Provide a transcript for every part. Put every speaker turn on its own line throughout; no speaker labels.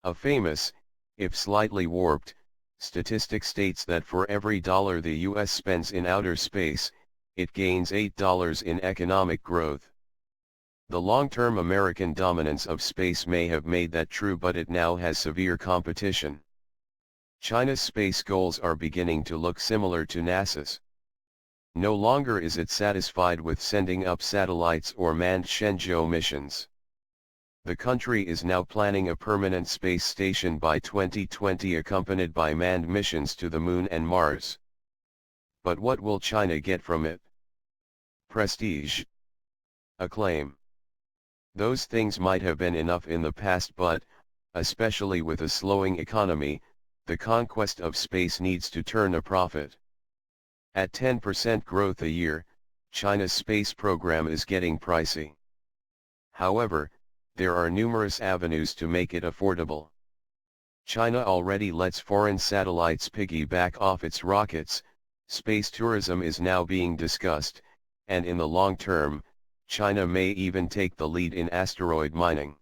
A famous, if slightly warped, statistic states that for every dollar the US spends in outer space, it gains $8 in economic growth. The long-term American dominance of space may have made that true, but it now has severe competition. China's space goals are beginning to look similar to NASA's. No longer is it satisfied with sending up satellites or manned Shenzhou missions. The country is now planning a permanent space station by 2020, accompanied by manned missions to the Moon and Mars. But what will China get from it? Prestige. Acclaim. Those things might have been enough in the past, but, especially with a slowing economy, the conquest of space needs to turn a profit. At 10% growth a year, China's space program is getting pricey. However, there are numerous avenues to make it affordable. China already lets foreign satellites piggyback off its rockets. Space tourism is now being discussed, and in the long term, China may even take the lead in asteroid mining.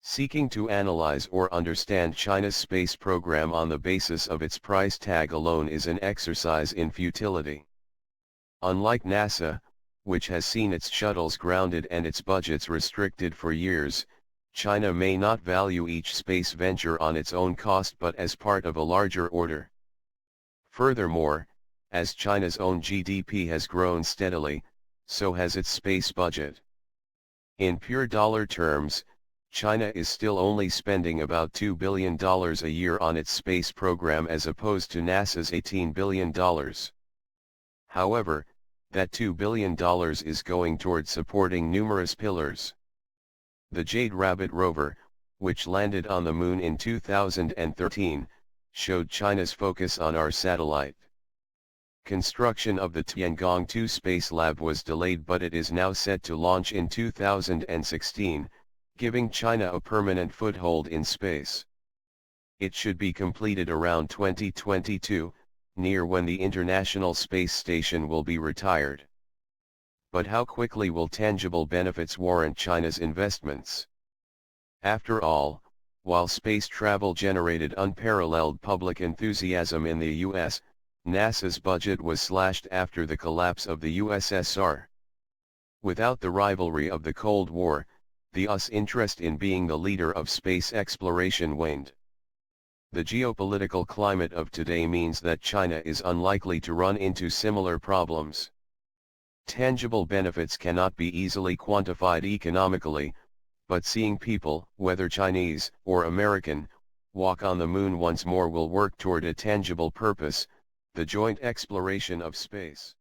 Seeking to analyze or understand China's space program on the basis of its price tag alone is an exercise in futility. Unlike NASA, which has seen its shuttles grounded and its budgets restricted for years, China may not value each space venture on its own cost but as part of a larger order. Furthermore, as China's own GDP has grown steadily, so has its space budget. In pure dollar terms, China is still only spending about $2 billion a year on its space program as opposed to NASA's $18 billion. However, that $2 billion is going towards supporting numerous pillars. The Jade Rabbit rover, which landed on the Moon in 2013, showed China's focus on our satellite. Construction of the Tiangong 2 space lab was delayed, but it is now set to launch in 2016, giving China a permanent foothold in space. It should be completed around 2022, near when the International Space Station will be retired. But how quickly will tangible benefits warrant China's investments? After all, while space travel generated unparalleled public enthusiasm in the US, NASA's budget was slashed after the collapse of the USSR. Without the rivalry of the Cold War, the US interest in being the leader of space exploration waned. The geopolitical climate of today means that China is unlikely to run into similar problems. Tangible benefits cannot be easily quantified economically, but seeing people, whether Chinese or American, walk on the Moon once more will work toward a tangible purpose: the joint exploration of space.